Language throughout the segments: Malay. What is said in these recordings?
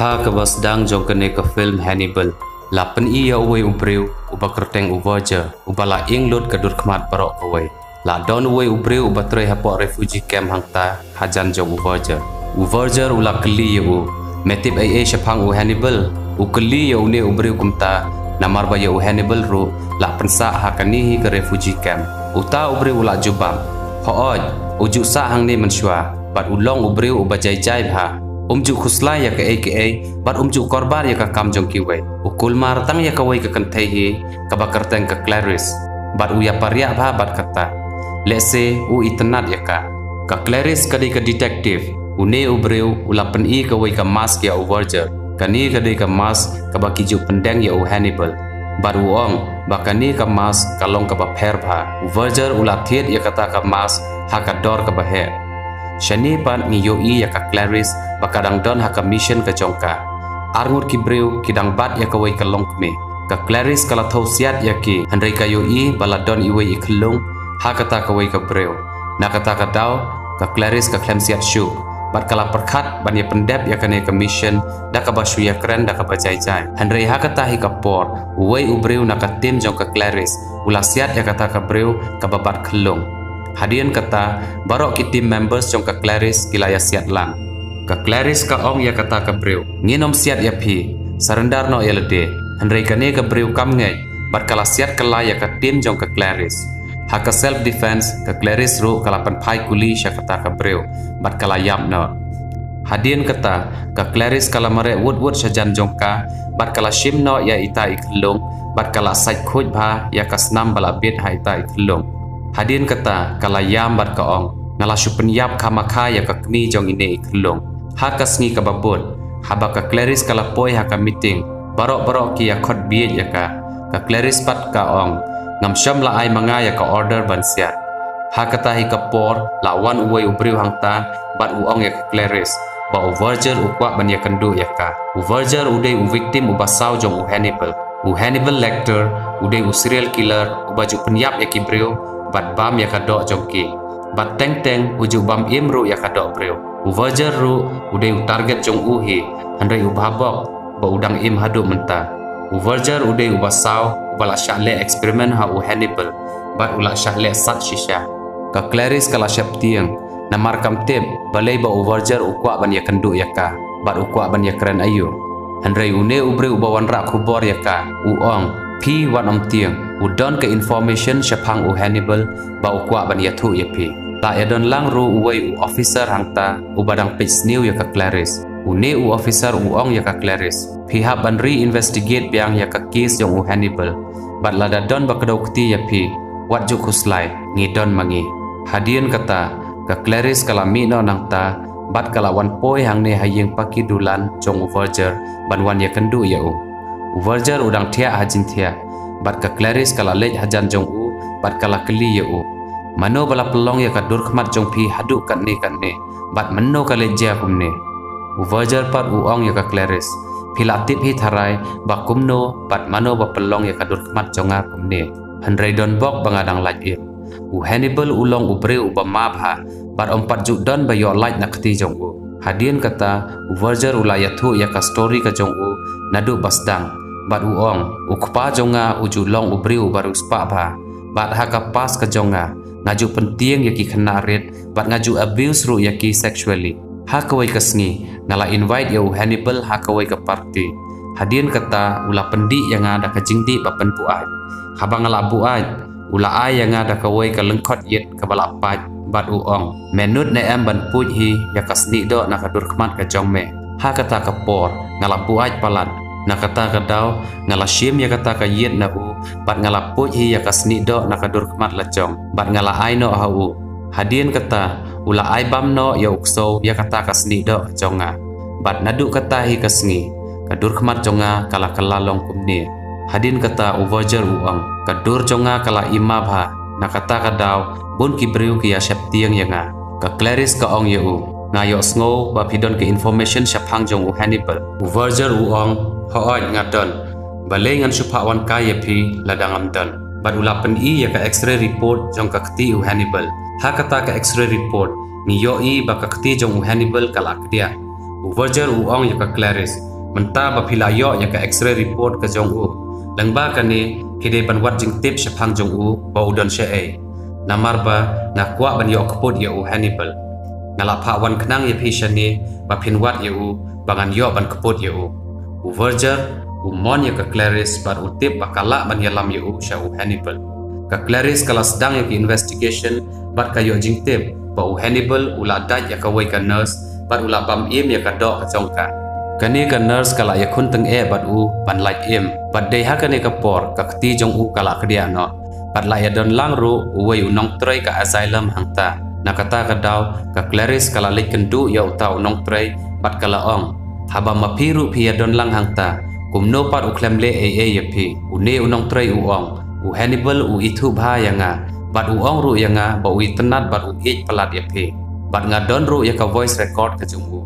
Ha kabas dang jong kene ke film Hannibal. Lapen iya uwe ubreu uba kerteng uvaja ubala inglot kadur kmat barok kawai. La don uwe ubreu uba tre hapok refugee camp hangta hajan jong uvaja. Uvaja ula keli u metip ai syapang u Hannibal. U keli ne ubreu kumta namar ba u Hannibal ru la pensa hakanihi ke refugee camp. Uta ubreu ula jubam. Hooj ujuk sa hang ni mensyua bat ulong ubreu uba jai-jai bha. Umjuk khuslai ya ke bat umjuk korban ya ka kam jong kiwe ukul martang ya kawai ka kanthei ka bakar teng ka Clarice bat u ya parya bha bat kata lese u itnat ya ka Clarice kadi ka detective une ubreu ulapen I kawai ka mask ya uverger kani kadi ka mask ka bakiju pendeng ya u Hannibal bat uong bakani ka mask kalong ka ba pher bha uverger ulathiet ya kata ka mask hakador ka bahe Shani pan ngiyoi ya ka Clarice bakadang don haka mission ka jongka. Arngur kibreu kidang bat ya kawai ka longkme. Ka Clarice kala thau siat ya ki handrai ka yoi baladon iwe ikhlung hakata kawai ka breu. Nakata ka daw ka Clarice ka klem siat syuk. Bat kala perkhat ban ya pendep ya kane ka mission da ka basu ya keren da ka bajai-jai. Handrai hakata hi ka por uwe ubreu naka tim jong ka Clarice. Ula siat ya kata ka breu ka babat khlung. Hadian kata barok ki team members jong ka Clarice kilaya siat lang. Ka Clarice ka ong ya kata ka breu. Nginom siat ya phi. Sarendar no ya lede. Handrai kane ka breu kam ngai. Bat kala siat kala ya ka team jong ka Clarice. Haka self defense ka Clarice ru kala panpai kuli sya kata ka breu. Bat kala yam no. Hadian kata ka Clarice kala mare wood sajan jong ka. Bat kala shim no ya ita ikhlung. Bat kala sait khoj bha ya ka snam bala bit ha ita ikhlung. Hadin kata kala yam bat kaong ngala syupen yap kamakha ya ka kni jong ine ikhlung hakas ngi kababot haba ka Clarice kala poi haka meeting barok ki ya khot biet ya ka Clarice pat kaong ngam syam la ai manga ya ka order ban siat hakata hi ka por la wan uwe ubriu hangta bat uong ya ka Clarice ba uverger ukwa ban ya kandu ya ka uverger ude u victim ubasau jong u Hannibal Lecter ude u serial killer ubaju penyap ya ki breu bat bam ya kadok jongki bat teng uju bam imru ya kadok breu uverger ru ude target jong uhi handai ubhabok ba udang im hadu menta uverger ude ubasau ubala syahle eksperimen ha u Hannibal bat ula syahle sat shisha ka Clarice kala syap tiang namar kam tip balai ba uverger ukwa ban ya kendu ya ka bat ukwa ban ya keren ayu handai une ubre ubawan rak khubor ya ka uong Pi wan tiang udon ke information syapang u Hannibal ba ukwa ban yathu ya pi la edon lang ru uwei u officer hangta u badang page new ya ka Clarice une u officer uong ya ka Clarice pi hab ban re-investigate biang ya ka case jong u Hannibal bat lada don ba kedau kti ya pi wat ju khuslai ngidon mangi hadian kata ka Clarice kala mi no nangta bat kala wan poi hang ne hayeng paki dulan jong u Verger ban wan ya kendu ya u Uverger udang tia hajin tia bat ka Clarice kala lej hajan jong u bat kala keli ya u mano bala pelong ya ka dur khmat jong pi hadu kan ne bat mano ka leja kumne Uverger pat uong ya ka Clarice pila tip hi tharai ba kumno bat mano ba pelong ya ka dur khmat jonga kumne handrai don bok bangadang laj im u Hannibal ulong ubre uba mabha bat ompat juk don ba yo laj nakti jong u hadian kata Uverger ulayathu ya ka story ka jong u nadu basdang bat uong ukpa jonga uju long ubriu baru spa bha bat haka pas ka jonga ngaju penting yaki khana red bat ngaju abuse ru yaki sexually hakawai kasngi ngala invite ya Hannibal hakawai ka party hadian kata ula pendi yang ada ka jingdi ba pen puai habang ngala buai ula ai yang ada kawai ka lengkot yet ka balapaj bat uong menut ne em ban puj hi yakasni do nakadur khmat ka jongme hakata ka por ngala buai palat nakata ka daw ngala shim ya kata ka yet na u bat ngala puj hi yakasni do nakadur khmat la jong bat ngala ai no ha u hadien kata ula ai bam no ya ukso ya kata ka sni do jonga bat nadu kata hi kasngi kadur khmat jonga kala kalalong kumni hadin kata uverger uang kadur jonga kala ima bha nakata ka daw bun ki breu ki ya syap tiang yanga ka Clarice ka ong ya u ngayo sngo ba pidon ke information syapang jong u Hannibal uverger uong hooj ngadon balai ngan supha wan ka ya phi ladang amdan bat ula pen I ya ka x-ray report jong ka kti u Hannibal hakata ka x-ray report ni yo I ba ka kti jong u Hannibal kala kdia uverger uong ya ka Clarice Menta bapilayo ya ka X-ray report ka jong u. Langba kani kide ban wat jing tip shapang jong u ba udon she ai. Namar ba na kwa ban yo kapot ya u Hannibal. Ngalapha wan knang ya patient ni bapin wat ya u bangan yo ban kapot ya u. U Verger u mon ya ka Clarice bar u tip bakala ban yalam ya u sha u Hannibal. Ka Clarice kala sedang ya ki investigation bar ka yo jing tip ba u Hannibal ula daj ya ka wai ka nurse bar ula bam im ya ka dok ka jong ka. Kani ka nurse kala ya kun teng e bat u ban like im bat dei ha kani ka por ka kti jong u kala kdia no bat la ya don lang ru u wei u nong trei ka asylum hangta nakata ka daw ka Clarice kala lek kendu ya utau nong trei bat kala ong haba mapiru pi ya don lang hangta kum no pat u klem le ya pi u ne u nong trei u ong u Hannibal u itu bha yanga bat u ong ru yanga ba u tenat bat u ej palat ya pi bat ngadon ru ya ka voice record ka jong u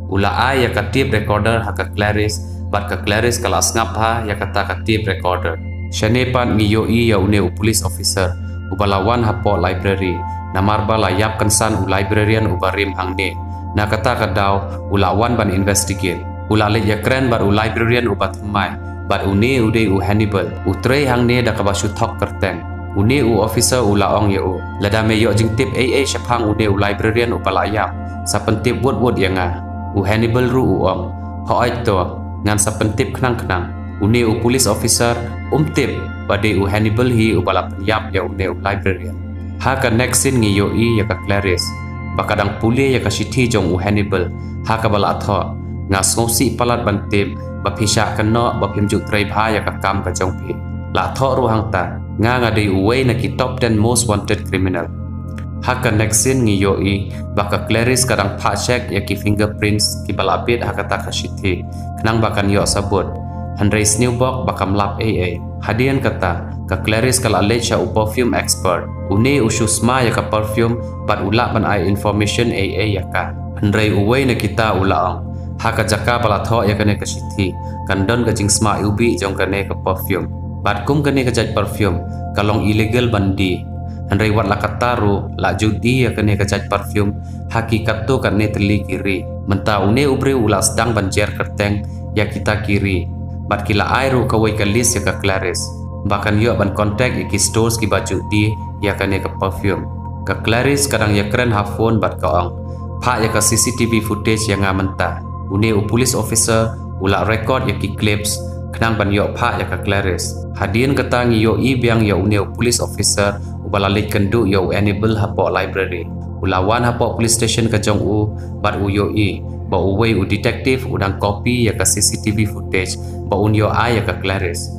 ula ai ya ka tape recorder ha ka Clarice bat ka Clarice kala ngap ha ya kata ka tape recorder shane pan ngiyo i ya une u police officer u balawan ha po library namar bala yap kansan u librarian u barim hangne na kata ka daw ula wan ban investigate ula le ya kren bar u librarian u batmai bat une u de u Hannibal u trei hangne da ka basu thok kerteng une u officer ula ong ya u lada me yo jing tip aa shapang une u librarian u balayap sa pentip wot yanga u Hannibal ru u ong ho ai to ngan sa pentip knang une u police officer tip bade u Hannibal hi u balap yap ya une u librarian ha ka next scene ngi yo i ya ka Clarice bakadang puli ya ka sithi jong u Hannibal ha ka bala tho nga ngosi palat bantip ba phisha kan no ba phim ju trei bha ya ka kam ka jong phi la tho ru hang ta nga dei u wei na ki top 10 most wanted criminal haka next scene ngi yo i baka Clarice kadang pha check ya ki fingerprints ki balapit haka ta ka sithi knang bakan yo sabut handrai snewbok bakam lap aa hadian kata ka Clarice kala lecha u perfume expert une u shusma ya ka perfume bat ula ban ai information aa ya ka handrai uwei na kita ula ong haka jaka bala tho ya kane ka sithi kandon ka jing sma ubi jong kane ka perfume bat kum kane ka jaj perfume kalong illegal bandi Andai wat la kataru la judi ya kene kajat perfume hakikat tu kan ne teli kiri menta une ubre ula sedang banjer kerteng ya kita kiri bat kila airu kawai ka list ya ka Clarice bahkan yo ban kontak iki stores ki baju di ya kene ka perfume ka Clarice kadang ya keren ha phone bat ka ong pha ya ka CCTV footage yang menta une u police officer ula record ya ki clips kenang ban yo pha ya ka Clarice hadian kata ngi yo i biang ya une u police officer balalik kendu yo Hannibal hapo library ulawan hapo police station ka jong u bat u yo i ba u wei u detective udang copy ya ka CCTV footage ba un yo ai ya ka Clarice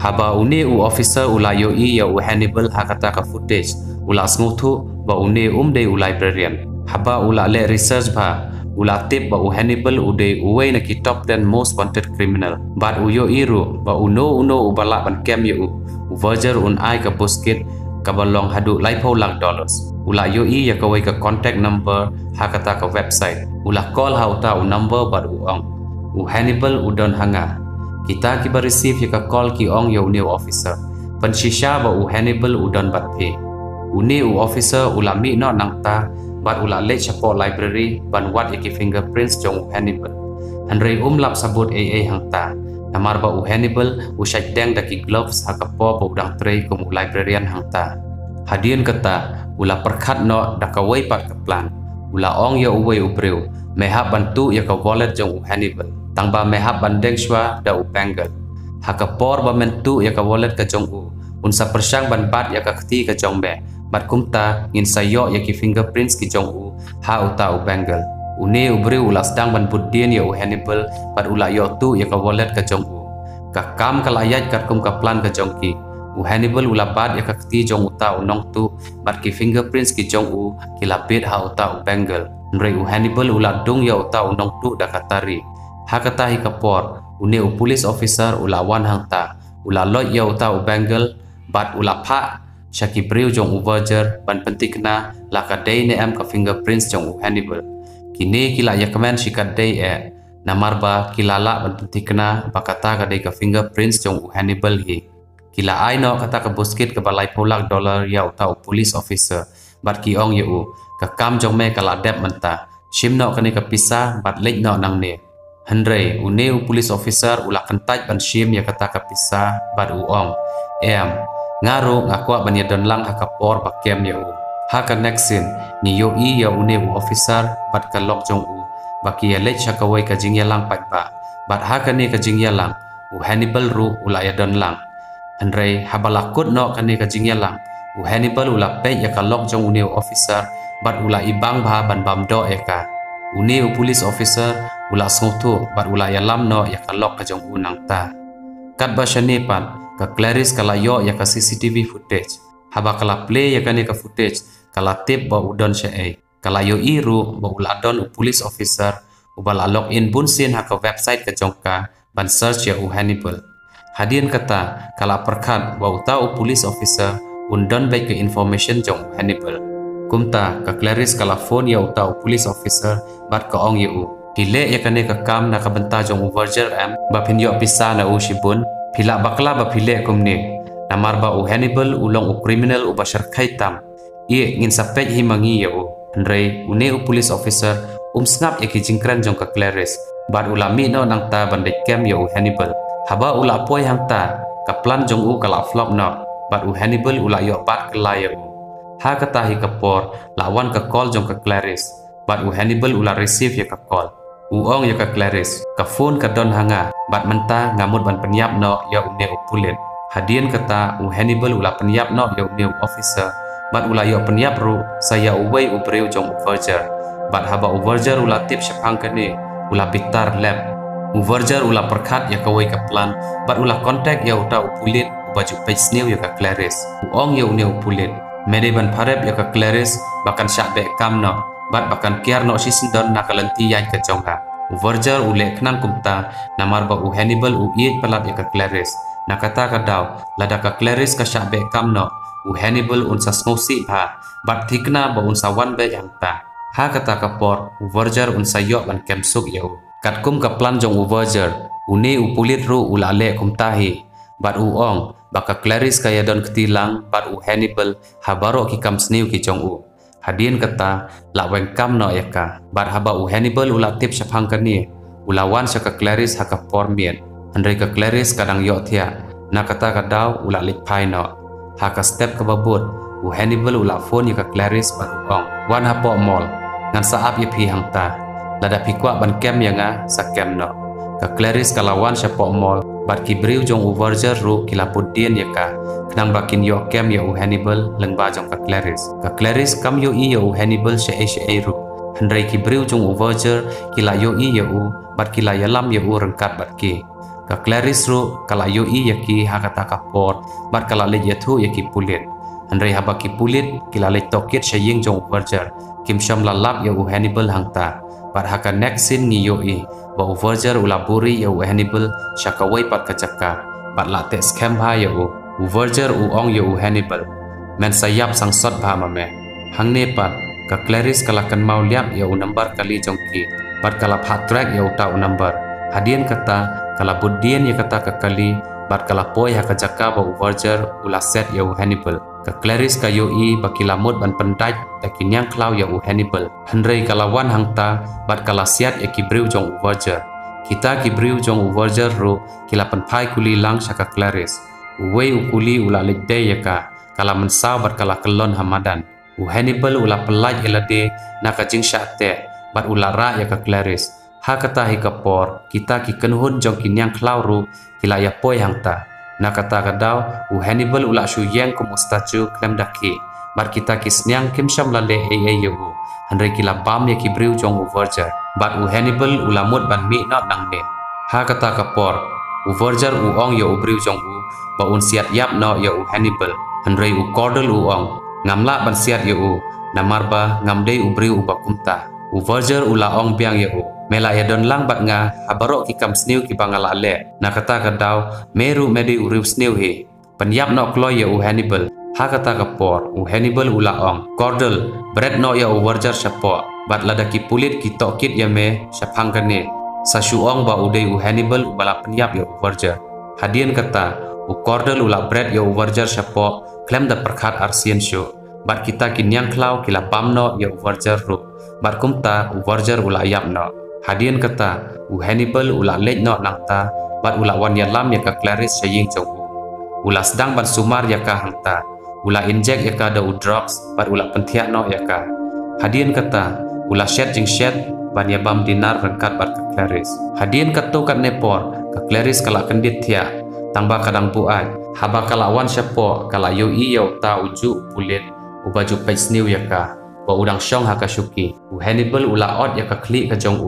haba une u officer ula yo i ya u Hannibal hakata ka footage ula smuthu ba une de u librarian haba ula le research ba ula tip ba u Hannibal ude u wei na ki top 10 most wanted criminal bat u yo iru ba uno u balak ban kem yo u Verger un ai ka busket kabalong hadu laipo lang dollars ula yo i ya kawai ka contact number hakata ka website ula call hauta u number bar u ong u Hannibal udon hanga kita ki ba receive ya ka call ki ong yo new officer panshisha ba u Hannibal udon bat phe uni u officer ula mi no nangta bat ula le chapo library ban wat ya ki fingerprints jong Hannibal handrei lap sabut aa hangta namar ba u Hannibal u shajdeng daki gloves hakapo ba udang trei kum u librarian hangta hadian kata ula perkhat no dakawai pat ka plan ula ong ya uwei ubreu mehab bantu ya ka wallet jong u Hannibal tangba mehab bandeng shwa da u bangle hakapor ba mentu ya ka wallet ka jong u unsa persyang ban bat ya ka khti ka jong be bat kumta ngin sayo ya ki fingerprints ki jong u ha uta u bangle une ubreu ula sedang ban budien ya u Hannibal bat ula yo tu ya ka wallet ka jong u ka kam kalayat kat kum ka plan ka jong ki u Hannibal ula bat ya ka kti jong uta u nong tu bat ki fingerprints ki jong u ki lapit ha uta u bangle nrei u Hannibal ula dung ya uta u nong tu da katari ha kata hi kapor une u police officer ula wan hangta ula lot ya uta u bangle bat ula pha shaki breu jong u Verger ban pentikna la ka dei ne am ka fingerprints jong u Hannibal kini kila ya kemen sikat day namarba kilala bentikna bakata ka day ka fingerprints jong u Hannibal hi kila ai no kata ka busket ka balai polak dollar ya utau police officer bat ki ong ya u ka kam jong me kala dep menta shim no kani ka pisa bat lek no nang ne Hendrei une u police officer ula kentaj ban shim ya kata kapisa bad uong. Ngaru ngakwa ban ya don lang hakapor bakem ya u. Haka nexin ni yo ya une u officer bad kalok jong u. Baki ya lech hakawai kajing ya lang ba. Bad haka ni kajing ya lang u Hannibal ru ula ya don lang. Hendrei habalakut no kani kajing ya lang u Hannibal ula pe ya kalok jong une u officer bad ula ibang bah ban bamdo eka. Une u police officer ula sngotu bat ula yalam no ya kalok ka jong unang ta. Kat ba syanipan ka Clarice kala yo ya ka CCTV footage. Haba kala play ya kani ka footage kala tip ba udon sya ai. Kala yo iru ba ula don u police officer u bala login bunsin ha ka website ka jongka ban search ya u Hannibal. Hadin kata kala perkat ba uta u police officer undon baik ke information jong Hannibal. Kumta ka Clarice kala phone ya uta u police officer bat ka ong ya u. Hile ya kane ka kam na kabenta jong Verger am ba pinyo pisa na u shibun pila bakla ba pile kumne namar ba u Hannibal ulong u criminal u bashar khaitam i ngin sapej himangi ya u Hendrei une u police officer ngap ya ki jingkran jong ka Clarice bat ulami no nang ta bandai kem ya u Hannibal haba ula poi hang ta ka plan jong u kala flop no bat u Hannibal ula yo bat kala ya u ha kata hi kapor lawan ka call jong ka Clarice bat u Hannibal ula receive ya ka call uong ya ka Clarice ka phone ka don hanga bat menta ngamut ban penyap no ya une upulit hadien kata u Hannibal ula penyap no ya une officer bat ula yo penyap ru saya uwei ubreu jong Verger bat haba Verger ula tip syapang kene ula bitar lab Verger ula perkat ya kawai ka plan bat ula kontak ya uta upulit baju page new ya ka Clarice uong ya une upulit mede ban parep ya ka Clarice bahkan syak be kam no bat bahkan kiar no sisindon nakalanti yan ka jongha Verger ule knan kumta namar ba u Hannibal u iet palat ya ka Clarice nakata ka daw lada ka Clarice ka syak be kam no u Hannibal unsa smosi ba bat thikna ba unsa wan be yang ta ha kata ka por u Verger unsa yo ban kemsuk ya u kat kum ka plan jong u Verger une u pulit ru ulale kumtahi bat u ong baka Clarice kaya don ketilang bat u Hannibal habaro ki kam sniu ki jong u hadin kata laweng kam no eka bat haba u Hannibal ula tip syapang kani ulawan sya ka Clarice haka pormien Hendrei ka Clarice kadang yo thia na kata kadaw ula likpai no haka step ka babut u Hannibal ula phone ya ka Clarice bat ong wan hapo mall ngan saap ya pi hangta lada pikwa ban kem ya nga sa kem no ka Clarice kalawan sya po mall bat kibriu jong u Verger ru kilaput dien ya ka kenang bakin yo kem ya u Hannibal leng ba jong ka Clarice kam yo i ya u Hannibal sya ai ru Hendrei kibriu jong u Verger kila yo i ya u bat kila ya lam ya u rengkat bat ki ka Clarice ru kala yo i ya ki hakata ka por bat kala le ya thu ya ki pulit Hendrei haba ki pulit kila le tokit sya ying jong u Verger kim syam lalap ya u Hannibal hangta bat haka next scene ni yo i ba u Verger ula buri ya u Hannibal sya kawai pat kacaka bat la te scam ha ya u Verger u ong ya u Hannibal men sayap sang sot ba mame hang ne pat ka Clarice kala kan mau liap ya u number kali jongki bat kala phat track ya u ta u number hadien kata kala budien ya kata ka kali bat kala poi ha kacaka ba u Verger ula set ya u Hannibal ka Clarice ka yo i bakilamut ban pendaj takin yang klau ya u Hannibal Hendrei kalawan hangta bat kala siat ya kibriu jong u Verger kita kibriu jong u Verger ru kila penpai kuli lang syaka Clarice uwei u kuli ula lekde ya ka kala mensau bat kala kelon hamadan u Hannibal ula pelaj elade naka jing syate bat ula ra ya ka Clarice ha kata hi kapor kita ki kenhun jong kinyang klau ru kila ya poi hangta na kata kadaw u Hannibal ula syuyeng kum ustaju klem daki bat kita kisnyang kim syam lale ai yu Hendrei kila bam ya kibriu jong u Verger bat u Hannibal ula mut ban mi not nang ne ha kata kapor u Verger u ong ya u briu jong u ba un siat yap no ya u Hannibal Hendrei u cordel u ong ngamla ban siat ya u namarba ngamdei u briu u bakumta u Verger ula ong biang ya u mela ya don lang bat nga habarok ki kam sniu ki bangala le na kata kadaw meru medi uriu sniu hi penyap no kloy ya u Hannibal ha kata kapor u Hannibal ula ong cordel bread no ya u Verger syapo bat lada ki pulit ki tokit ya me syapang kane sa syuong ba udai u Hannibal bala penyap ya u Verger hadien kata u cordel ula bread ya u Verger syapo klem da perkhat arsien syu bat kita kinyang klau kila pamno ya u Verger ru bat kumta u Verger ula yap no Hadian kata Hannibal ula lej no nang ta bat ula wan ya lam ya ka Clarice saying jong ula sedang ban sumar ya ka hang ta ula inject ya ka da drugs bat ula pentia no ya ka. Hadian kata ula shed jing shed ban ya bam dinar rengkat bat ka Clarice. Hadian kata kat nepor ka Clarice kala kendit tia tangba kadang buat haba kala wan syapo kala yo i yo ta uju pulit ubaju page new ya ka ba udang syong haka syuki Hannibal ula od ya ka klik ka jong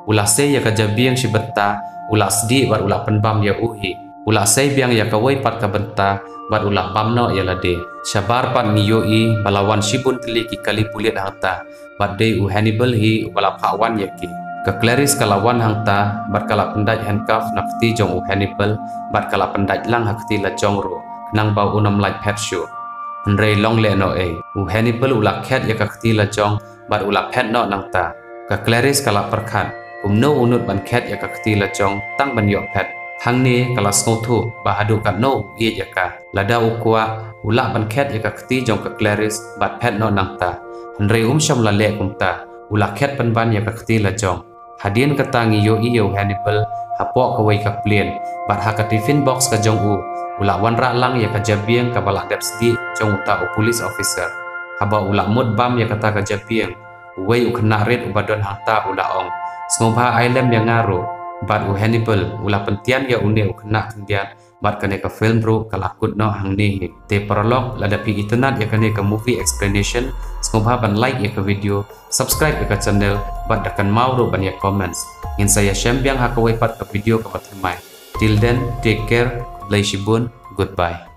ula se ya ka jabiang si benta ula sedi bat ula penbam ya uhi ula se biang ya ka wai pat ka benta bat ula bamno ya lade syabar pat ngiyo i balawan sibun tili ki kali pulit hangta bat de Hannibal hi bala phawan ya ki ka Clarice kalawan hangta bat kala pendaj handcuff nakti jong Hannibal bat kala pendaj lang hakti la jong ro nang bau unam like pet show Henry long le no Hannibal ula khet ya ka kti la jong bat ula pet no nang ta ka Clarice kala perkhat no unut ban khet ya ka kti la jong tang ban yo pet hang ni kala sngotu ba hadu kat no ye ya ka lada ukwa ula ban khet ya ka kti jong ka Clarice bat pet no nang ta Henry syam la le kum ta ula khet pan ban ya ka kti la jong. Hadian kata ngiyo iyo Hannibal hapok ka wai ka plien bat ha ka tiffin box ka jong ula wan ra lang ya ka jabiang ka balak dep sedi jong uta police officer haba ula mud bam ya kata ka jabiang wei kena red ubadon hangta ula ong sngobha ailem yang ngaru bat Hannibal ula pentian ya une kena kendian bat kane ka film bro kalakut no hang ni te prolog lada pi internet ya kane ka movie explanation sngobha ban like ya ka video subscribe ya ka channel bat dakan mau ro ban ya comments ngin saya syambiang ha ka wai pat ka video ka patmai till then take care. Goodbye.